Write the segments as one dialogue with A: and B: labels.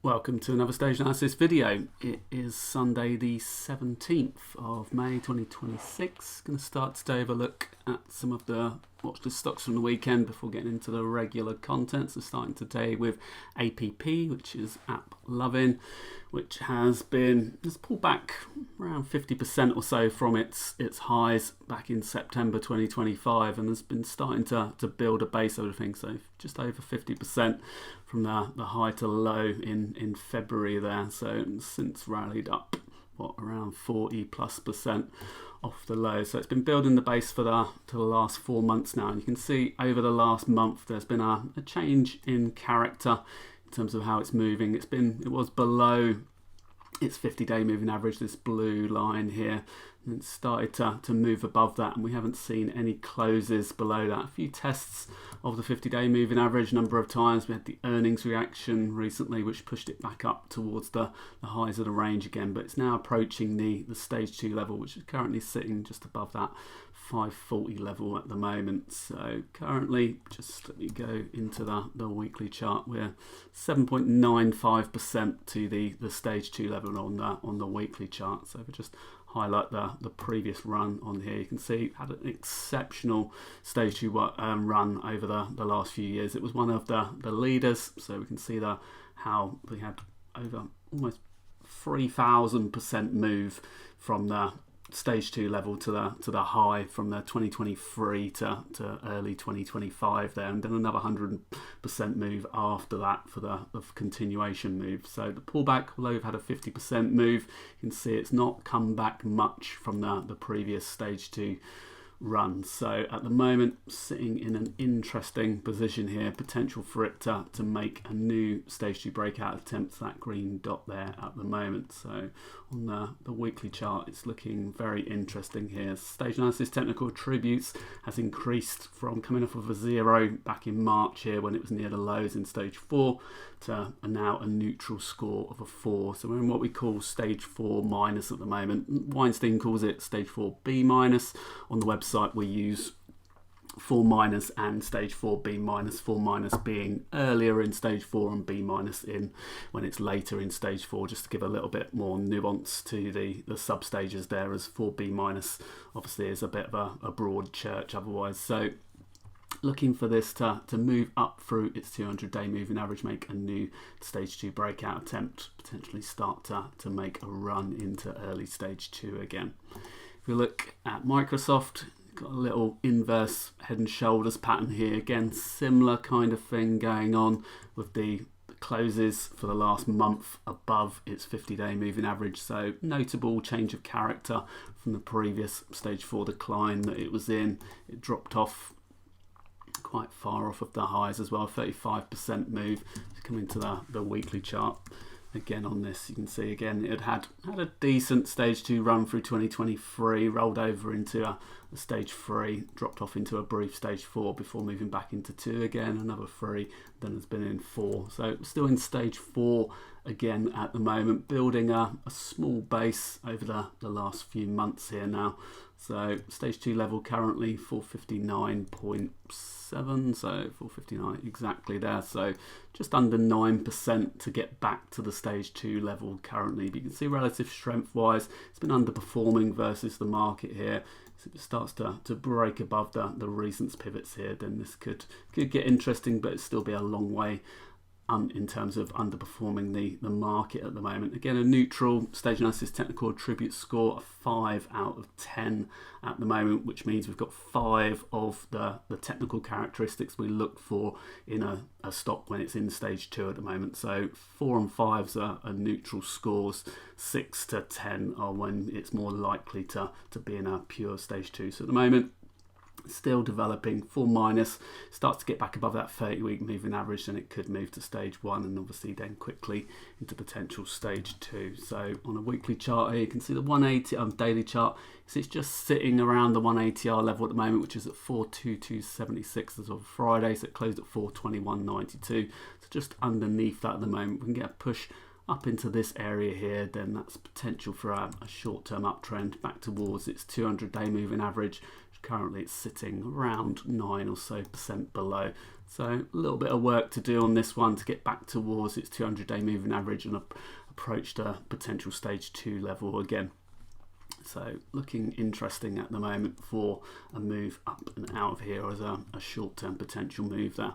A: Welcome to another stage analysis video. It is Sunday the 17th of May 2026. Going to start today with a look at some of the watchlist stocks from the weekend before getting into the regular content. So starting today with APP, which is App Lovin', which has pulled back around 50% or so from its highs back in September 2025, and has been starting to build a base over things. So just over 50% from the high to low in February there. So since rallied up around 40+% off the low. So it's been building the base for the last 4 months now, and you can see over the last month there's been a change in character in terms of how it's moving. It was below its 50-day moving average, this blue line here, and it started to move above that, and we haven't seen any closes below that. A few tests of the 50-day moving average a number of times. We had the earnings reaction recently, which pushed it back up towards the highs of the range again, but it's now approaching the stage 2 level, which is currently sitting just above that 540 level at the moment. So currently, just let me go into the weekly chart, we're 7.95% to the stage 2 level on the weekly chart. So if we just highlight the previous run on here, you can see had an exceptional stage 2 run over the last few years. It was one of the leaders, so we can see how we had over almost 3,000% move from the stage 2 level to the high from the 2023 to early 2025 there, and then another 100% move after that for the continuation move. So the pullback, although we've had a 50% move, you can see it's not come back much from the previous stage 2 run. So at the moment, sitting in an interesting position here, potential for it to make a new stage 2 breakout attempt, that green dot there at the moment. So on the weekly chart, it's looking very interesting here. Stage analysis technical attributes has increased from coming off of a 0 back in March here when it was near the lows in stage 4 to now a neutral score of a 4. So we're in what we call stage 4 minus at the moment. Weinstein calls it stage 4B minus. On the website we use 4 minus and stage 4B minus, 4 minus being earlier in stage 4 and B minus in when it's later in stage 4, just to give a little bit more nuance to the sub stages there, as 4B minus obviously is a bit of a broad church otherwise. So looking for this to move up through its 200-day moving average, make a new stage 2 breakout attempt, potentially start to make a run into early stage 2 again. If we look at Microsoft, got a little inverse head and shoulders pattern here. Again, similar kind of thing going on with the closes for the last month above its 50-day moving average. So notable change of character from the previous stage 4 decline that it was in. It dropped off quite far off of the highs as well, 35% move. Coming to the weekly chart again on this, you can see again it had a decent stage 2 run through 2023, rolled over into a stage 3, dropped off into a brief stage 4 before moving back into 2 again, another 3, then has been in 4. So still in stage 4 again at the moment, building a small base over the last few months here now. So stage 2 level currently 459.7, so 459 exactly there. So just under 9% to get back to the stage 2 level currently. But you can see relative strength wise, it's been underperforming versus the market here. So if it starts to break above the recent pivots here, then this could get interesting, but it'd still be a long way in terms of underperforming the market at the moment. Again, a neutral stage analysis technical attribute score of 5 out of 10 at the moment, which means we've got 5 of the technical characteristics we look for in a stock when it's in stage 2 at the moment. So 4 and 5s are neutral scores, 6 to 10 are when it's more likely to be in a pure stage 2. So at the moment, still developing. 4 minus starts to get back above that 30-week moving average, then it could move to stage 1 and obviously then quickly into potential stage 2. So on a weekly chart here, you can see the 180 daily chart. So it's just sitting around the 180R level at the moment, which is at 422.76 as of Friday. So it closed at 421.92. So just underneath that at the moment. We can get a push up into this area here, then that's potential for a short-term uptrend back towards its 200-day moving average, Currently it's sitting around 9% or so below. So a little bit of work to do on this one to get back towards its 200-day moving average and approach the potential stage 2 level again. So looking interesting at the moment for a move up and out of here as a short-term potential move there.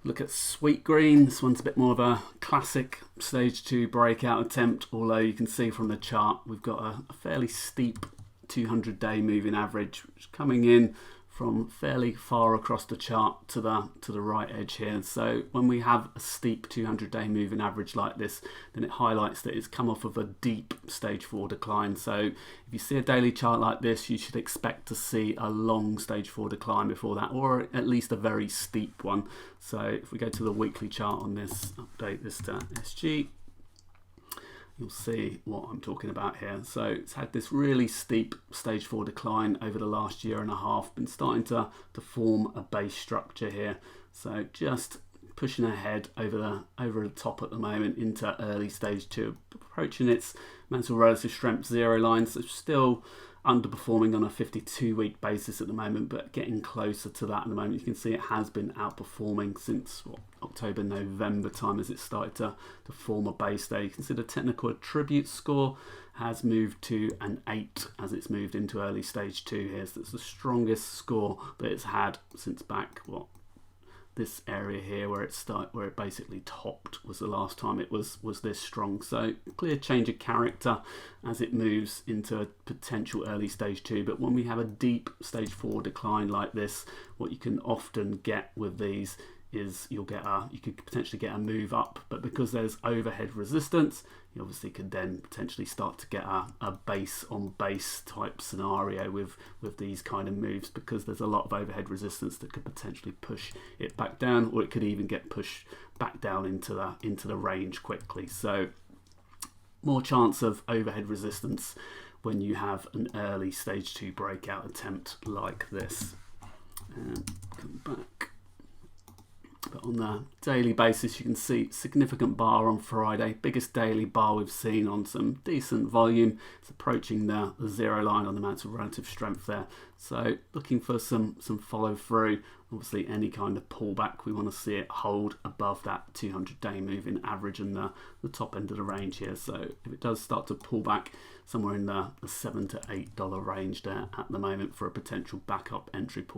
A: Look at Sweet Green. This one's a bit more of a classic stage 2 breakout attempt, although you can see from the chart we've got a fairly steep 200-day moving average, which is coming in from fairly far across the chart to the right edge here. So when we have a steep 200-day moving average like this, then it highlights that it's come off of a deep stage 4 decline. So if you see a daily chart like this, you should expect to see a long stage 4 decline before that, or at least a very steep one. So if we go to the weekly chart on this, update this to SG, you'll see what I'm talking about here. So it's had this really steep stage 4 decline over the last year and a half, been starting to form a base structure here. So just pushing ahead over the top at the moment into early stage 2, approaching its mental relative strength 0 line. So still underperforming on a 52-week basis at the moment, but getting closer to that at the moment. You can see it has been outperforming since October, November time as it started to form a base there. You can see the technical attribute score has moved to an 8 as it's moved into early stage 2 here. So it's the strongest score that it's had since back, this area here where it basically topped was the last time it was this strong. So clear change of character as it moves into a potential early stage 2. But when we have a deep stage 4 decline like this, what you can often get with these is you could potentially get a move up, but because there's overhead resistance, you obviously could then potentially start to get a base on base type scenario with these kind of moves, because there's a lot of overhead resistance that could potentially push it back down, or it could even get pushed back down into the range quickly. So more chance of overhead resistance when you have an early stage 2 breakout attempt like this. Come back. But on the daily basis, you can see significant bar on Friday, biggest daily bar we've seen on some decent volume. It's approaching the 0 line on the amount of relative strength there. So looking for some follow through. Obviously any kind of pullback, we want to see it hold above that 200-day moving average and the top end of the range here. So if it does start to pull back somewhere in the $7 to $8 range there at the moment for a potential backup entry point.